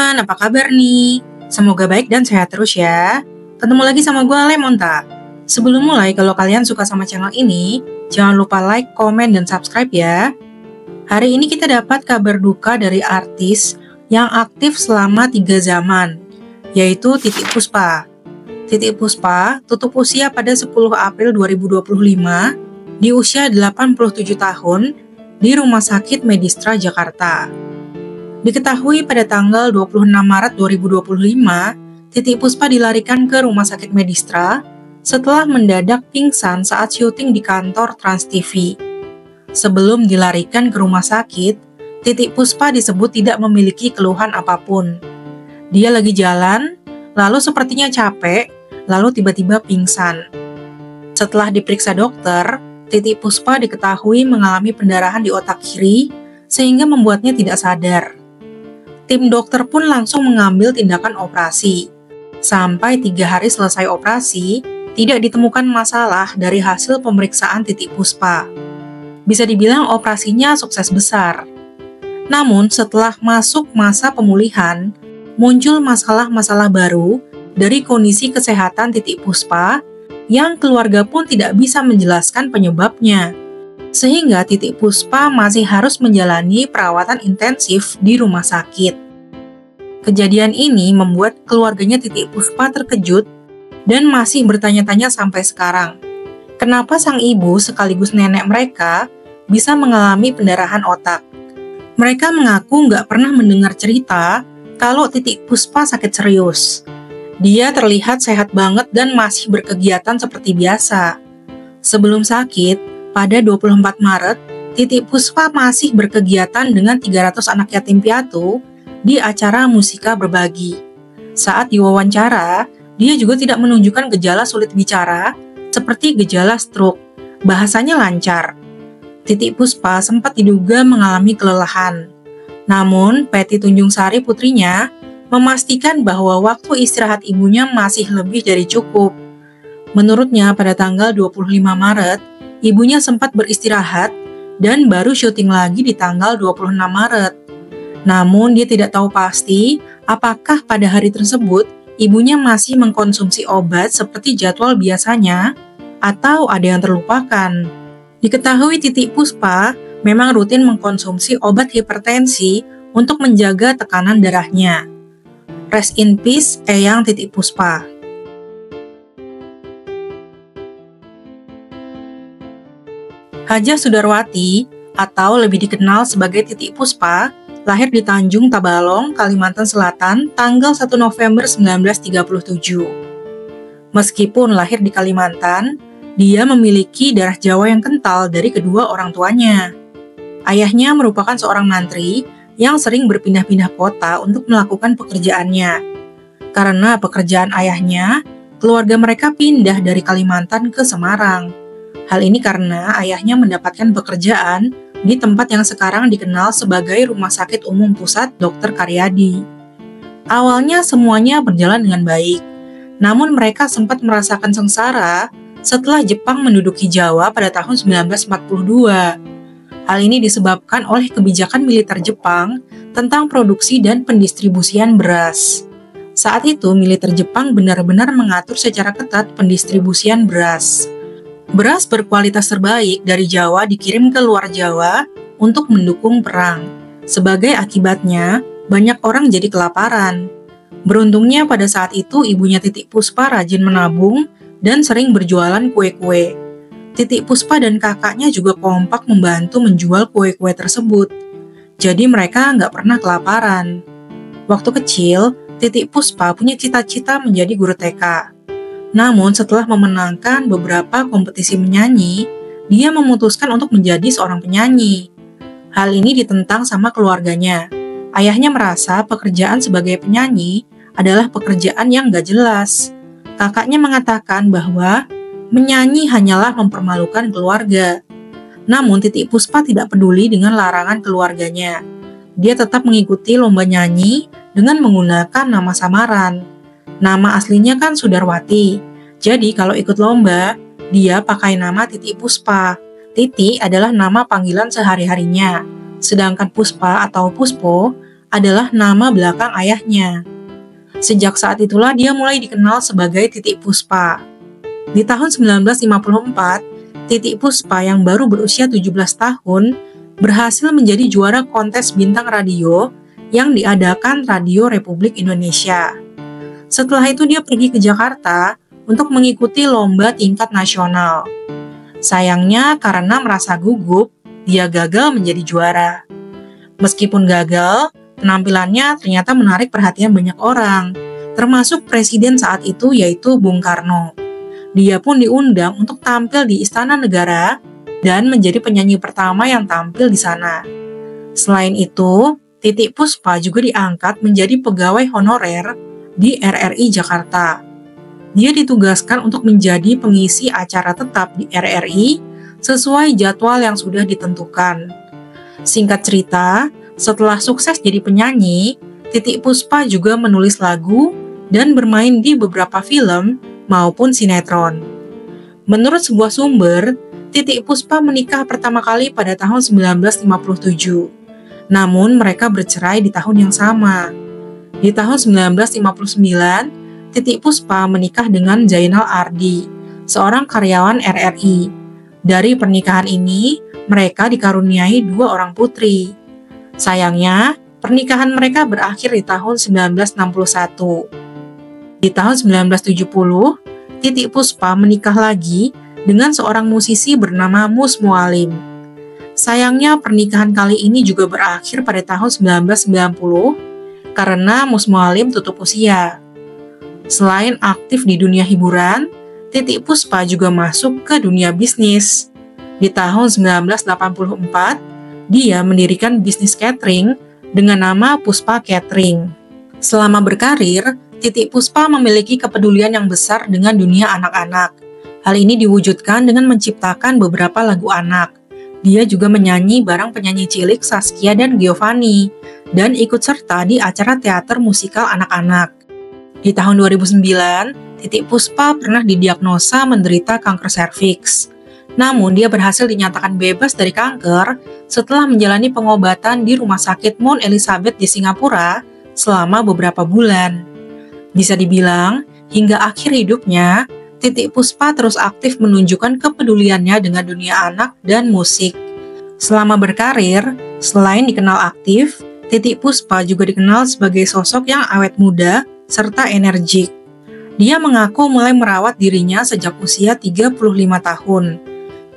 teman-teman, apa kabar nih? Semoga baik dan sehat terus ya. Ketemu lagi sama gue, Lemonta. Sebelum mulai, kalau kalian suka sama channel ini, jangan lupa like, komen, dan subscribe ya. Hari ini kita dapat kabar duka dari artis yang aktif selama 3 zaman, yaitu Titiek Puspa. Titiek Puspa tutup usia pada 10 April 2025 di usia 87 tahun di Rumah Sakit Medistra Jakarta. Diketahui pada tanggal 26 Maret 2025, Titiek Puspa dilarikan ke Rumah Sakit Medistra setelah mendadak pingsan saat syuting di kantor Trans TV. Sebelum dilarikan ke rumah sakit, Titiek Puspa disebut tidak memiliki keluhan apapun. Dia lagi jalan, lalu sepertinya capek, lalu tiba-tiba pingsan. Setelah diperiksa dokter, Titiek Puspa diketahui mengalami pendarahan di otak kiri sehingga membuatnya tidak sadar. Tim dokter pun langsung mengambil tindakan operasi. Sampai 3 hari selesai operasi, tidak ditemukan masalah dari hasil pemeriksaan Titiek Puspa. Bisa dibilang operasinya sukses besar. Namun setelah masuk masa pemulihan, muncul masalah-masalah baru dari kondisi kesehatan Titiek Puspa yang keluarga pun tidak bisa menjelaskan penyebabnya. Sehingga Titiek Puspa masih harus menjalani perawatan intensif di rumah sakit. Kejadian ini membuat keluarganya Titiek Puspa terkejut dan masih bertanya-tanya sampai sekarang. Kenapa sang ibu sekaligus nenek mereka bisa mengalami pendarahan otak? Mereka mengaku nggak pernah mendengar cerita kalau Titiek Puspa sakit serius. Dia terlihat sehat banget dan masih berkegiatan seperti biasa. Sebelum sakit, pada 24 Maret, Titiek Puspa masih berkegiatan dengan 300 anak yatim piatu di acara Musika Berbagi. Saat diwawancara, dia juga tidak menunjukkan gejala sulit bicara seperti gejala stroke. Bahasanya lancar. Titiek Puspa sempat diduga mengalami kelelahan. Namun, Peti Tunjungsari putrinya memastikan bahwa waktu istirahat ibunya masih lebih dari cukup. Menurutnya, pada tanggal 25 Maret, ibunya sempat beristirahat dan baru syuting lagi di tanggal 26 Maret. Namun dia tidak tahu pasti apakah pada hari tersebut ibunya masih mengkonsumsi obat seperti jadwal biasanya atau ada yang terlupakan. Diketahui Titiek Puspa memang rutin mengkonsumsi obat hipertensi untuk menjaga tekanan darahnya. Rest in peace, Eyang Titiek Puspa. Hajah Sudarwati, atau lebih dikenal sebagai Titiek Puspa, lahir di Tanjung Tabalong, Kalimantan Selatan, tanggal 1 November 1937. Meskipun lahir di Kalimantan, dia memiliki darah Jawa yang kental dari kedua orang tuanya. Ayahnya merupakan seorang mantri yang sering berpindah-pindah kota untuk melakukan pekerjaannya. Karena pekerjaan ayahnya, keluarga mereka pindah dari Kalimantan ke Semarang. Hal ini karena ayahnya mendapatkan pekerjaan di tempat yang sekarang dikenal sebagai Rumah Sakit Umum Pusat Dr. Karyadi. Awalnya semuanya berjalan dengan baik, namun mereka sempat merasakan sengsara setelah Jepang menduduki Jawa pada tahun 1942. Hal ini disebabkan oleh kebijakan militer Jepang tentang produksi dan pendistribusian beras. Saat itu, militer Jepang benar-benar mengatur secara ketat pendistribusian beras. Beras berkualitas terbaik dari Jawa dikirim ke luar Jawa untuk mendukung perang. Sebagai akibatnya, banyak orang jadi kelaparan. Beruntungnya pada saat itu ibunya Titiek Puspa rajin menabung dan sering berjualan kue-kue. Titiek Puspa dan kakaknya juga kompak membantu menjual kue-kue tersebut. Jadi mereka nggak pernah kelaparan. Waktu kecil, Titiek Puspa punya cita-cita menjadi guru TK. Namun setelah memenangkan beberapa kompetisi menyanyi, dia memutuskan untuk menjadi seorang penyanyi. Hal ini ditentang sama keluarganya. Ayahnya merasa pekerjaan sebagai penyanyi adalah pekerjaan yang gak jelas. Kakaknya mengatakan bahwa menyanyi hanyalah mempermalukan keluarga. Namun Titiek Puspa tidak peduli dengan larangan keluarganya. Dia tetap mengikuti lomba nyanyi dengan menggunakan nama samaran. Nama aslinya kan Sudarwati. Jadi kalau ikut lomba, dia pakai nama Titiek Puspa. Titi adalah nama panggilan sehari-harinya. Sedangkan Puspa atau Puspo adalah nama belakang ayahnya. Sejak saat itulah dia mulai dikenal sebagai Titiek Puspa. Di tahun 1954, Titiek Puspa yang baru berusia 17 tahun berhasil menjadi juara kontes bintang radio yang diadakan Radio Republik Indonesia. Setelah itu dia pergi ke Jakarta untuk mengikuti lomba tingkat nasional. Sayangnya karena merasa gugup, dia gagal menjadi juara. Meskipun gagal, penampilannya ternyata menarik perhatian banyak orang, termasuk presiden saat itu yaitu Bung Karno. Dia pun diundang untuk tampil di Istana Negara dan menjadi penyanyi pertama yang tampil di sana. Selain itu, Titiek Puspa juga diangkat menjadi pegawai honorer di RRI Jakarta. Dia ditugaskan untuk menjadi pengisi acara tetap di RRI sesuai jadwal yang sudah ditentukan. Singkat cerita, setelah sukses jadi penyanyi, Titiek Puspa juga menulis lagu dan bermain di beberapa film maupun sinetron. Menurut sebuah sumber, Titiek Puspa menikah pertama kali pada tahun 1957. Namun mereka bercerai di tahun yang sama. Di tahun 1959, Titiek Puspa menikah dengan Zainal Ardi, seorang karyawan RRI. Dari pernikahan ini, mereka dikaruniai 2 orang putri. Sayangnya, pernikahan mereka berakhir di tahun 1961. Di tahun 1970, Titiek Puspa menikah lagi dengan seorang musisi bernama Mus Mualim. Sayangnya pernikahan kali ini juga berakhir pada tahun 1990 karena Mus Mualim tutup usia. Selain aktif di dunia hiburan, Titiek Puspa juga masuk ke dunia bisnis. Di tahun 1984, dia mendirikan bisnis catering dengan nama Puspa Catering. Selama berkarir, Titiek Puspa memiliki kepedulian yang besar dengan dunia anak-anak. Hal ini diwujudkan dengan menciptakan beberapa lagu anak. Dia juga menyanyi bareng penyanyi cilik Saskia dan Giovanni, dan ikut serta di acara teater musikal anak-anak. Di tahun 2009, Titiek Puspa pernah didiagnosa menderita kanker serviks. Namun, dia berhasil dinyatakan bebas dari kanker setelah menjalani pengobatan di Rumah Sakit Mount Elizabeth di Singapura selama beberapa bulan. Bisa dibilang, hingga akhir hidupnya, Titiek Puspa terus aktif menunjukkan kepeduliannya dengan dunia anak dan musik. Selama berkarir, selain dikenal aktif, Titiek Puspa juga dikenal sebagai sosok yang awet muda serta energik. Dia mengaku mulai merawat dirinya sejak usia 35 tahun.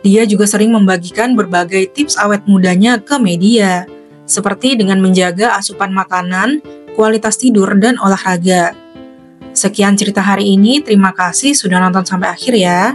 Dia juga sering membagikan berbagai tips awet mudanya ke media, seperti dengan menjaga asupan makanan, kualitas tidur, dan olahraga. Sekian cerita hari ini, terima kasih sudah nonton sampai akhir ya.